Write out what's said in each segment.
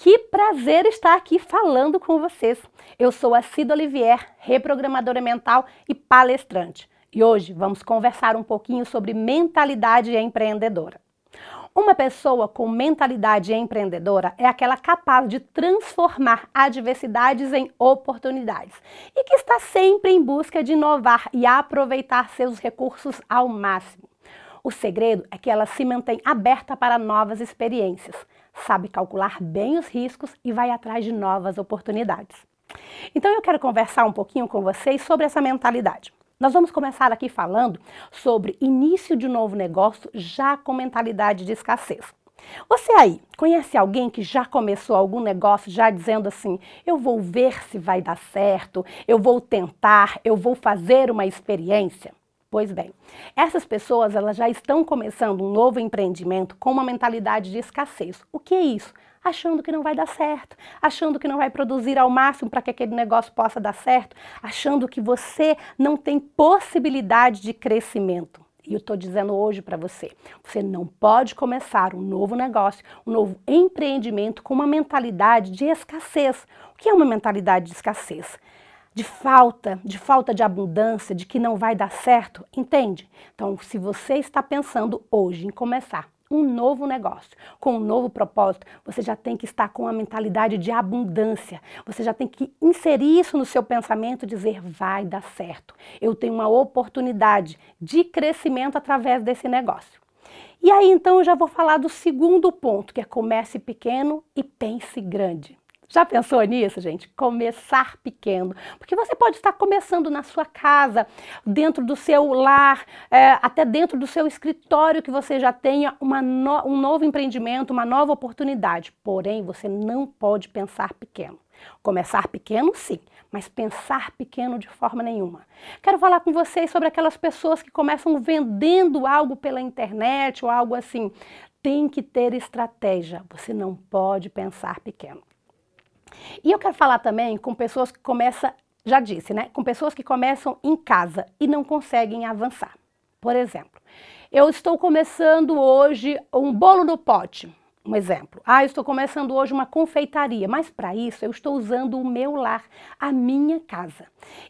Que prazer estar aqui falando com vocês. Eu sou a Cida Olivier, reprogramadora mental e palestrante. E hoje vamos conversar um pouquinho sobre mentalidade empreendedora. Uma pessoa com mentalidade empreendedora é aquela capaz de transformar adversidades em oportunidades e que está sempre em busca de inovar e aproveitar seus recursos ao máximo. O segredo é que ela se mantém aberta para novas experiências, sabe calcular bem os riscos e vai atrás de novas oportunidades. Então eu quero conversar um pouquinho com vocês sobre essa mentalidade. Nós vamos começar aqui falando sobre início de um novo negócio já com mentalidade de escassez. Você aí, conhece alguém que já começou algum negócio já dizendo assim, eu vou ver se vai dar certo, eu vou tentar, eu vou fazer uma experiência? Pois bem, essas pessoas elas já estão começando um novo empreendimento com uma mentalidade de escassez. O que é isso? Achando que não vai dar certo, achando que não vai produzir ao máximo para que aquele negócio possa dar certo, achando que você não tem possibilidade de crescimento. E eu estou dizendo hoje para você, você não pode começar um novo negócio, um novo empreendimento com uma mentalidade de escassez. O que é uma mentalidade de escassez? De falta de abundância, de que não vai dar certo, entende? Então, se você está pensando hoje em começar um novo negócio, com um novo propósito, você já tem que estar com a mentalidade de abundância. Você já tem que inserir isso no seu pensamento e dizer, vai dar certo. Eu tenho uma oportunidade de crescimento através desse negócio. E aí, então, eu já vou falar do segundo ponto, que é comece pequeno e pense grande. Já pensou nisso, gente? Começar pequeno. Porque você pode estar começando na sua casa, dentro do seu lar, até dentro do seu escritório, que você já tenha um novo empreendimento, uma nova oportunidade. Porém, você não pode pensar pequeno. Começar pequeno, sim, mas pensar pequeno de forma nenhuma. Quero falar com vocês sobre aquelas pessoas que começam vendendo algo pela internet ou algo assim. Tem que ter estratégia. Você não pode pensar pequeno. E eu quero falar também com pessoas que começam, já disse, né? Com pessoas que começam em casa e não conseguem avançar. Por exemplo, eu estou começando hoje um bolo no pote. Um exemplo. Eu estou começando hoje uma confeitaria, mas para isso eu estou usando o meu lar, a minha casa.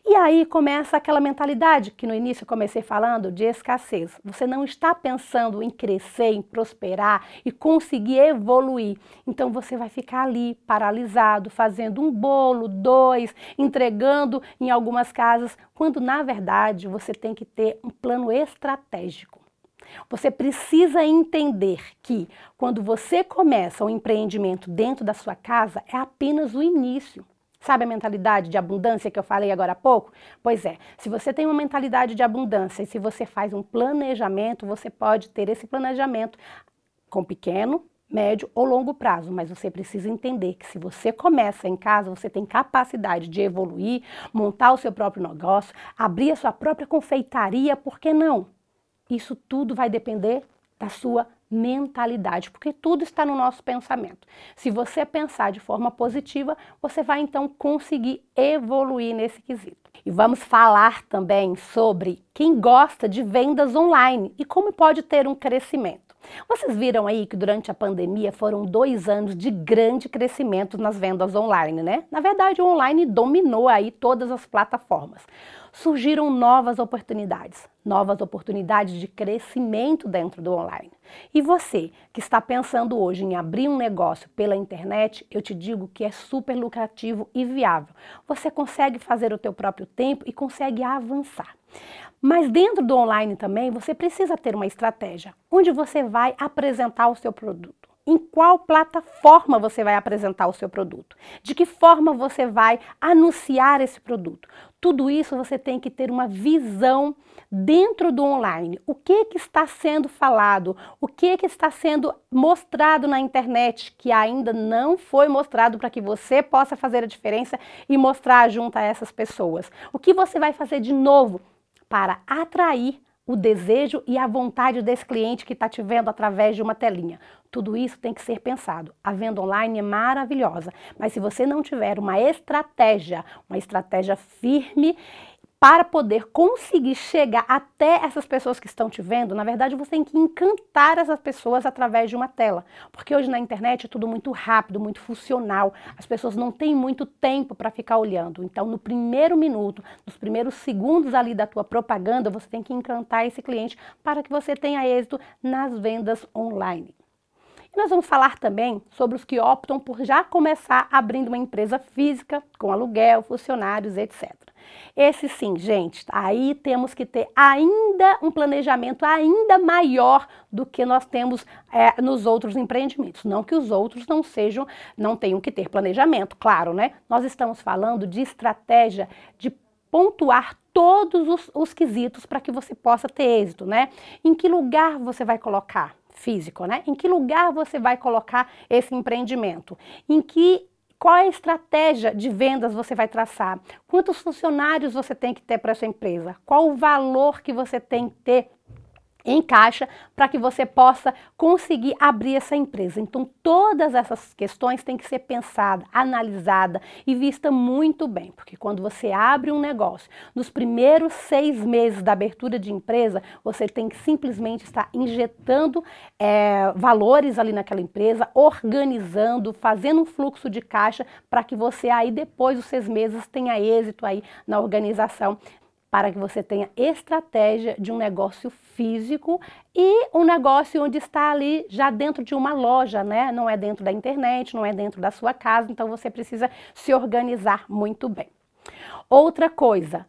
E aí começa aquela mentalidade que no início eu comecei falando de escassez. Você não está pensando em crescer, em prosperar e conseguir evoluir. Então você vai ficar ali paralisado, fazendo um bolo, dois, entregando em algumas casas, quando na verdade você tem que ter um plano estratégico. Você precisa entender que quando você começa um empreendimento dentro da sua casa, é apenas o início. Sabe a mentalidade de abundância que eu falei agora há pouco? Pois é, se você tem uma mentalidade de abundância e se você faz um planejamento, você pode ter esse planejamento com pequeno, médio ou longo prazo, mas você precisa entender que se você começa em casa, você tem capacidade de evoluir, montar o seu próprio negócio, abrir a sua própria confeitaria, por que não? Isso tudo vai depender da sua mentalidade, porque tudo está no nosso pensamento. Se você pensar de forma positiva, você vai então conseguir evoluir nesse quesito. E vamos falar também sobre quem gosta de vendas online e como pode ter um crescimento. Vocês viram aí que durante a pandemia foram 2 anos de grande crescimento nas vendas online, né? Na verdade, o online dominou aí todas as plataformas. Surgiram novas oportunidades de crescimento dentro do online. E você que está pensando hoje em abrir um negócio pela internet, eu te digo que é super lucrativo e viável. Você consegue fazer o teu próprio tempo e consegue avançar. Mas dentro do online também você precisa ter uma estratégia, onde você vai apresentar o seu produto. Em qual plataforma você vai apresentar o seu produto? De que forma você vai anunciar esse produto? Tudo isso você tem que ter uma visão dentro do online. O que está sendo falado? O que está sendo mostrado na internet que ainda não foi mostrado para que você possa fazer a diferença e mostrar junto a essas pessoas? O que você vai fazer de novo para atrair o desejo e a vontade desse cliente que está te vendo através de uma telinha? Tudo isso tem que ser pensado. A venda online é maravilhosa, mas se você não tiver uma estratégia firme, para poder conseguir chegar até essas pessoas que estão te vendo, na verdade você tem que encantar essas pessoas através de uma tela. Porque hoje na internet é tudo muito rápido, muito funcional, as pessoas não têm muito tempo para ficar olhando. Então no primeiro minuto, nos primeiros segundos ali da tua propaganda, você tem que encantar esse cliente para que você tenha êxito nas vendas online. E nós vamos falar também sobre os que optam por já começar abrindo uma empresa física, com aluguel, funcionários, etc. Esse sim, gente, aí temos que ter ainda um planejamento ainda maior do que nós temos nos outros empreendimentos. Não que os outros não tenham que ter planejamento, claro, né? Nós estamos falando de estratégia de pontuar todos os quesitos para que você possa ter êxito, né? Em que lugar você vai colocar? Físico, né? Em que lugar você vai colocar esse empreendimento? Qual é a estratégia de vendas você vai traçar? Quantos funcionários você tem que ter para essa empresa? Qual o valor que você tem que ter em caixa para que você possa conseguir abrir essa empresa? Então todas essas questões têm que ser pensada, analisada e vista muito bem, porque quando você abre um negócio, nos primeiros 6 meses da abertura de empresa, você tem que simplesmente estar injetando valores ali naquela empresa, organizando, fazendo um fluxo de caixa para que você aí depois dos 6 meses tenha êxito aí na organização, para que você tenha estratégia de um negócio físico e um negócio onde está ali já dentro de uma loja, né? Não é dentro da internet, não é dentro da sua casa, então você precisa se organizar muito bem. Outra coisa,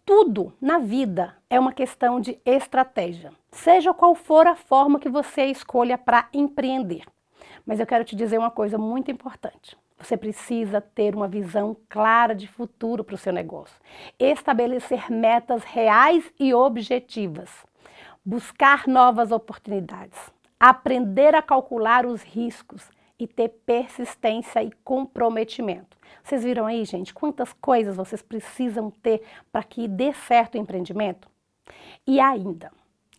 tudo na vida é uma questão de estratégia, seja qual for a forma que você escolha para empreender. Mas eu quero te dizer uma coisa muito importante. Você precisa ter uma visão clara de futuro para o seu negócio, estabelecer metas reais e objetivas, buscar novas oportunidades, aprender a calcular os riscos e ter persistência e comprometimento. Vocês viram aí, gente, quantas coisas vocês precisam ter para que dê certo o empreendimento? E ainda,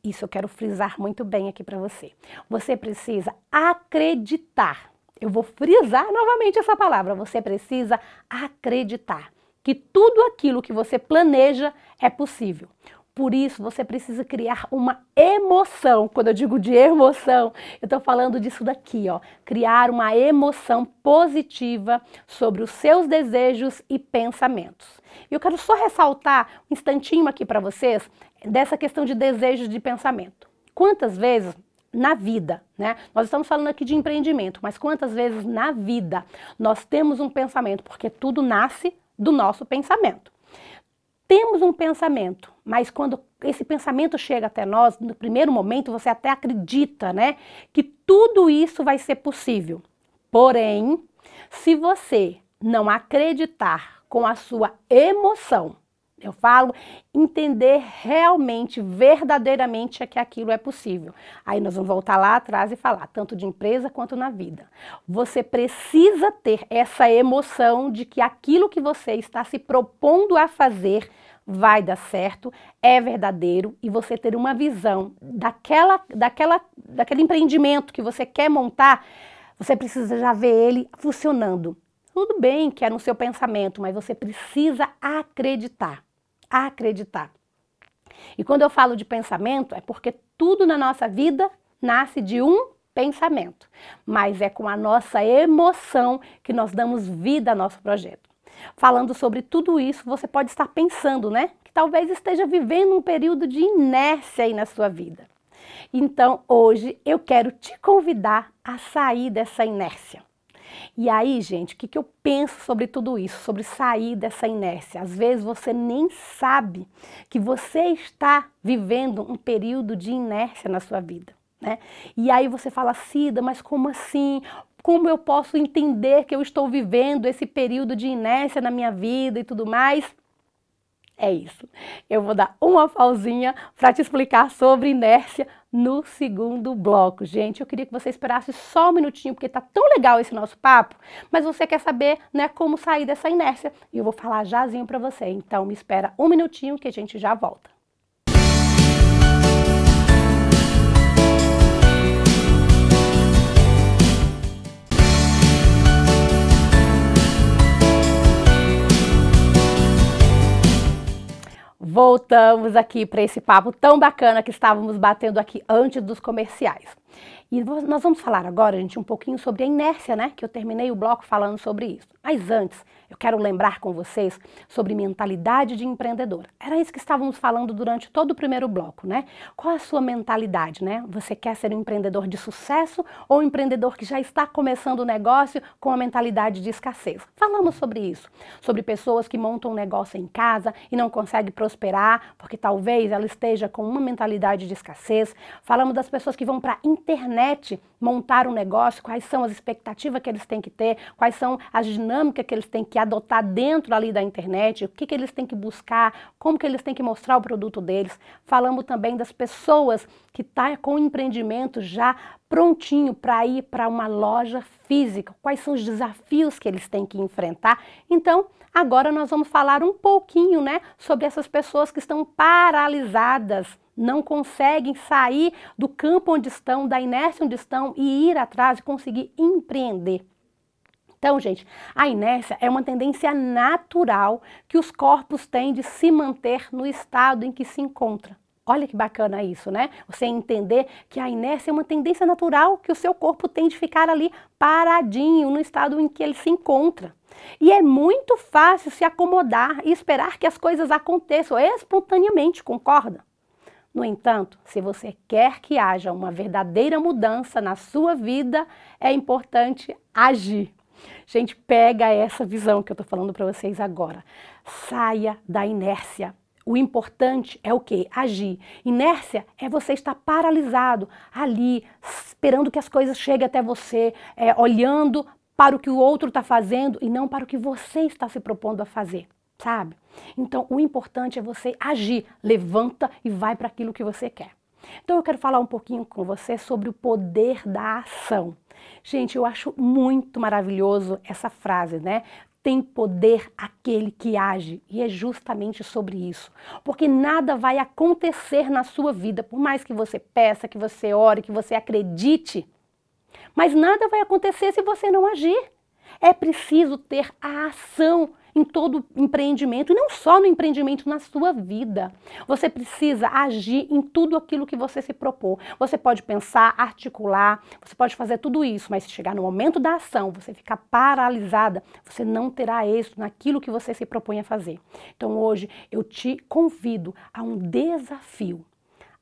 isso eu quero frisar muito bem aqui para você, você precisa acreditar. Eu vou frisar novamente essa palavra, você precisa acreditar que tudo aquilo que você planeja é possível. Por isso, você precisa criar uma emoção. Quando eu digo de emoção, eu estou falando disso daqui, ó. Criar uma emoção positiva sobre os seus desejos e pensamentos. E eu quero só ressaltar um instantinho aqui para vocês dessa questão de desejos de pensamento. Quantas vezes na vida, né? Nós estamos falando aqui de empreendimento, mas quantas vezes na vida nós temos um pensamento, porque tudo nasce do nosso pensamento. Temos um pensamento, mas quando esse pensamento chega até nós, no primeiro momento você até acredita, né, que tudo isso vai ser possível. Porém, se você não acreditar com a sua emoção, eu falo entender realmente, verdadeiramente que aquilo é possível. Aí nós vamos voltar lá atrás e falar, tanto de empresa quanto na vida. Você precisa ter essa emoção de que aquilo que você está se propondo a fazer vai dar certo, é verdadeiro, e você ter uma visão daquele empreendimento que você quer montar, você precisa já ver ele funcionando. Tudo bem que é no seu pensamento, mas você precisa acreditar. Acreditar. E quando eu falo de pensamento, é porque tudo na nossa vida nasce de um pensamento, mas é com a nossa emoção que nós damos vida ao nosso projeto. Falando sobre tudo isso, você pode estar pensando, né, que talvez esteja vivendo um período de inércia aí na sua vida. Então, hoje eu quero te convidar a sair dessa inércia. E aí, gente, o que eu penso sobre tudo isso, sobre sair dessa inércia? Às vezes você nem sabe que você está vivendo um período de inércia na sua vida, né? E aí você fala, Cida, mas como assim? Como eu posso entender que eu estou vivendo esse período de inércia na minha vida e tudo mais? É isso. Eu vou dar uma pausinha para te explicar sobre inércia no segundo bloco. Gente, eu queria que você esperasse só um minutinho, porque tá tão legal esse nosso papo, mas você quer saber, né, como sair dessa inércia. E eu vou falar jazinho para você. Então, me espera um minutinho que a gente já volta. Voltamos aqui para esse papo tão bacana que estávamos batendo aqui antes dos comerciais. E nós vamos falar agora, gente, um pouquinho sobre a inércia, né? Que eu terminei o bloco falando sobre isso. Mas antes, eu quero lembrar com vocês sobre mentalidade de empreendedora. Era isso que estávamos falando durante todo o primeiro bloco, né? Qual é a sua mentalidade, né? Você quer ser um empreendedor de sucesso ou um empreendedor que já está começando o negócio com a mentalidade de escassez? Falamos sobre isso, sobre pessoas que montam um negócio em casa e não conseguem prosperar porque talvez ela esteja com uma mentalidade de escassez. Falamos das pessoas que vão para a internet montar um negócio, quais são as expectativas que eles têm que ter, quais são as dinâmicas que eles têm que adotar dentro ali da internet, o que eles têm que buscar, como que eles têm que mostrar o produto deles. Falamos também das pessoas que estão com o empreendimento já prontinho para ir para uma loja física, quais são os desafios que eles têm que enfrentar. Então, agora nós vamos falar um pouquinho, né, sobre essas pessoas que estão paralisadas, não conseguem sair do campo onde estão, da inércia onde estão e ir atrás e conseguir empreender. Então, gente, a inércia é uma tendência natural que os corpos têm de se manter no estado em que se encontra. Olha que bacana isso, né? Você entender que a inércia é uma tendência natural que o seu corpo tem de ficar ali paradinho no estado em que ele se encontra. E é muito fácil se acomodar e esperar que as coisas aconteçam espontaneamente, concorda? No entanto, se você quer que haja uma verdadeira mudança na sua vida, é importante agir. Gente, pega essa visão que eu estou falando para vocês agora. Saia da inércia. O importante é o quê? Agir. Inércia é você estar paralisado ali, esperando que as coisas cheguem até você, olhando para o que o outro está fazendo e não para o que você está se propondo a fazer. Sabe? Então, o importante é você agir, levanta e vai para aquilo que você quer. Então, eu quero falar um pouquinho com você sobre o poder da ação. Gente, eu acho muito maravilhoso essa frase, né? Tem poder aquele que age, e é justamente sobre isso. Porque nada vai acontecer na sua vida, por mais que você peça, que você ore, que você acredite, mas nada vai acontecer se você não agir. É preciso ter a ação em todo empreendimento, e não só no empreendimento, na sua vida. Você precisa agir em tudo aquilo que você se propor. Você pode pensar, articular, você pode fazer tudo isso, mas se chegar no momento da ação, você ficar paralisada, você não terá êxito naquilo que você se propõe a fazer. Então hoje eu te convido a um desafio.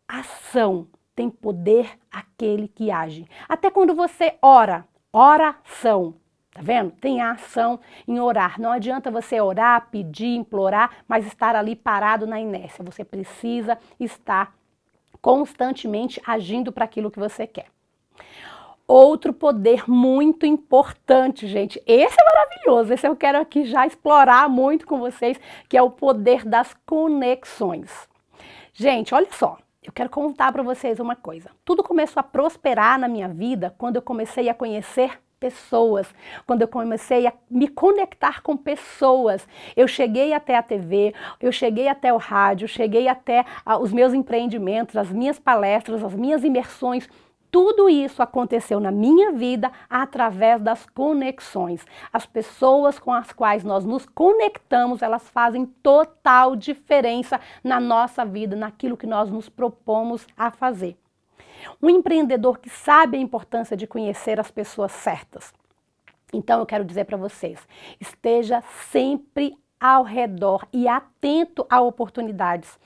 Ação tem poder aquele que age. Até quando você ora, oração. Tá vendo? Tem a ação em orar. Não adianta você orar, pedir, implorar, mas estar ali parado na inércia. Você precisa estar constantemente agindo para aquilo que você quer. Outro poder muito importante, gente. Esse é maravilhoso. Esse eu quero aqui já explorar muito com vocês, que é o poder das conexões. Gente, olha só. Eu quero contar para vocês uma coisa. Tudo começou a prosperar na minha vida quando eu comecei a conhecer pessoas, quando eu comecei a me conectar com pessoas. Eu cheguei até a TV, eu cheguei até o rádio, cheguei até os meus empreendimentos, as minhas palestras, as minhas imersões. Tudo isso aconteceu na minha vida através das conexões. As pessoas com as quais nós nos conectamos, elas fazem total diferença na nossa vida, naquilo que nós nos propomos a fazer. Um empreendedor que sabe a importância de conhecer as pessoas certas. Então eu quero dizer para vocês, esteja sempre ao redor e atento a oportunidades.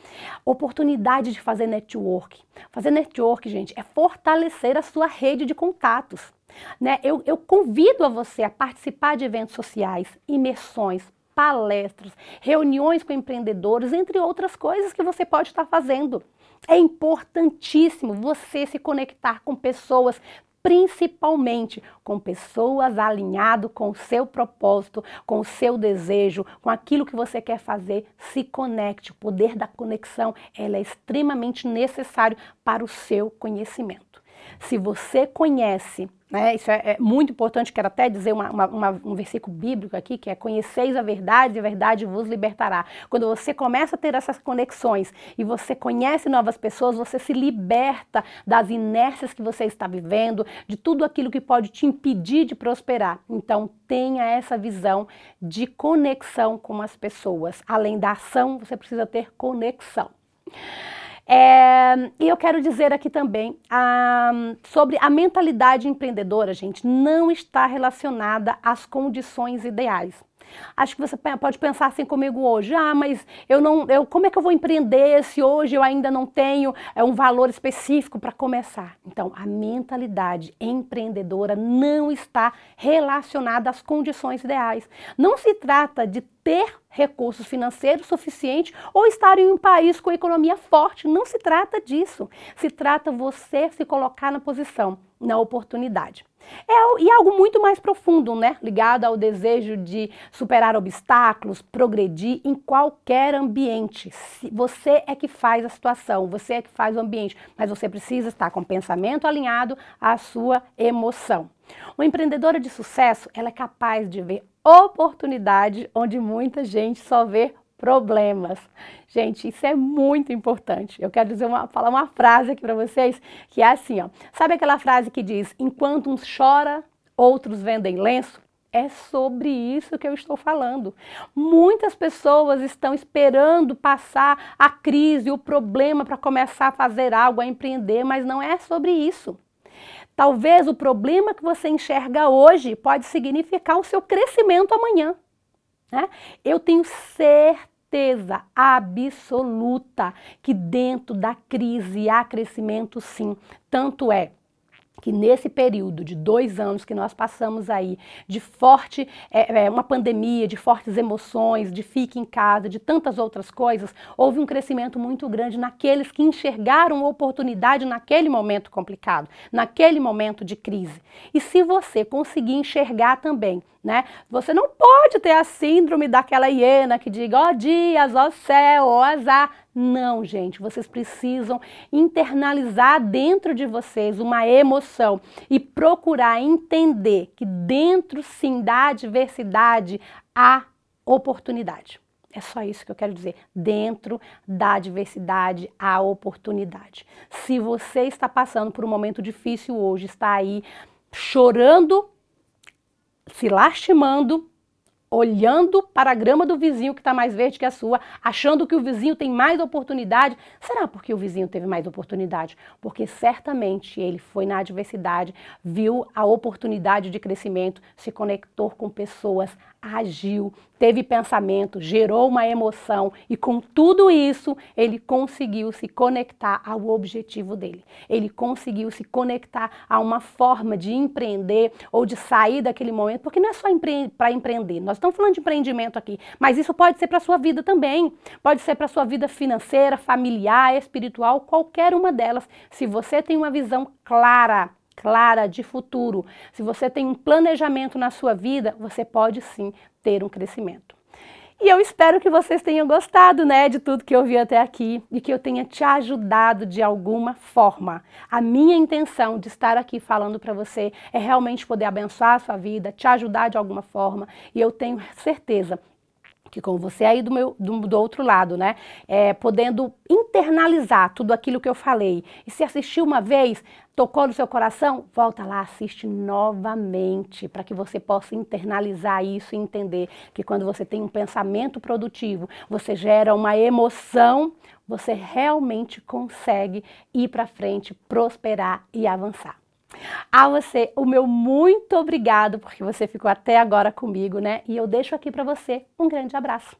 Oportunidade de fazer network. Fazer network, gente, é fortalecer a sua rede de contatos. Né? Eu convido a você a participar de eventos sociais, imersões, palestras, reuniões com empreendedores, entre outras coisas que você pode estar fazendo. É importantíssimo você se conectar com pessoas, principalmente com pessoas alinhadas com o seu propósito, com o seu desejo, com aquilo que você quer fazer. Se conecte. O poder da conexão ela é extremamente necessário para o seu conhecimento. Se você conhece, né, isso é muito importante, quero até dizer um versículo bíblico aqui, que é: conheceis a verdade vos libertará. Quando você começa a ter essas conexões e você conhece novas pessoas, você se liberta das inércias que você está vivendo, de tudo aquilo que pode te impedir de prosperar. Então, tenha essa visão de conexão com as pessoas. Além da ação, você precisa ter conexão. E eu quero dizer aqui também sobre a mentalidade empreendedora, gente, não está relacionada às condições ideais. Acho que você pode pensar assim comigo hoje: mas como é que eu vou empreender se hoje eu ainda não tenho um valor específico para começar? Então, a mentalidade empreendedora não está relacionada às condições ideais. Não se trata de ter recursos financeiros suficientes ou estar em um país com economia forte. Não se trata disso. Se trata você se colocar na posição, na oportunidade. E algo muito mais profundo, né? Ligado ao desejo de superar obstáculos, progredir em qualquer ambiente. Você é que faz a situação, você é que faz o ambiente, mas você precisa estar com o pensamento alinhado à sua emoção. Uma empreendedora de sucesso, ela é capaz de ver oportunidade onde muita gente só vê problemas. Gente, isso é muito importante. Eu quero falar uma frase aqui para vocês, que é assim, ó. Sabe aquela frase que diz: enquanto uns choram, outros vendem lenço? É sobre isso que eu estou falando. Muitas pessoas estão esperando passar a crise, o problema para começar a fazer algo, a empreender, mas não é sobre isso. Talvez o problema que você enxerga hoje pode significar o seu crescimento amanhã, né? Eu tenho certeza absoluta que dentro da crise há crescimento, sim. Tanto é que nesse período de 2 anos que nós passamos aí, de uma pandemia, de fortes emoções, de fique em casa, de tantas outras coisas, houve um crescimento muito grande naqueles que enxergaram oportunidade naquele momento complicado, naquele momento de crise. E se você conseguir enxergar também, né? Você não pode ter a síndrome daquela hiena que diga: ó dias, ó céu, ó azar. Não, gente, vocês precisam internalizar dentro de vocês uma emoção e procurar entender que dentro, sim, da adversidade há oportunidade. É só isso que eu quero dizer. Dentro da adversidade há oportunidade. Se você está passando por um momento difícil hoje, está aí chorando, se lastimando, olhando para a grama do vizinho que está mais verde que a sua, achando que o vizinho tem mais oportunidade. Será porque o vizinho teve mais oportunidade? Porque certamente ele foi na adversidade, viu a oportunidade de crescimento, se conectou com pessoas, agiu, teve pensamento, gerou uma emoção e com tudo isso ele conseguiu se conectar ao objetivo dele. Ele conseguiu se conectar a uma forma de empreender ou de sair daquele momento, porque não é só para empreender, nós estamos falando de empreendimento aqui, mas isso pode ser para a sua vida também, pode ser para a sua vida financeira, familiar, espiritual, qualquer uma delas. Se você tem uma visão clara de futuro, se você tem um planejamento na sua vida, você pode sim ter um crescimento. E eu espero que vocês tenham gostado, né, de tudo que eu vi até aqui e que eu tenha te ajudado de alguma forma. A minha intenção de estar aqui falando para você é realmente poder abençoar a sua vida, te ajudar de alguma forma, e eu tenho certeza que com você aí do outro lado, né, podendo internalizar tudo aquilo que eu falei. E se assistiu uma vez, tocou no seu coração, volta lá, assiste novamente, para que você possa internalizar isso e entender que quando você tem um pensamento produtivo, você gera uma emoção, você realmente consegue ir para frente, prosperar e avançar. A você, o meu muito obrigado, porque você ficou até agora comigo, né? E eu deixo aqui para você um grande abraço.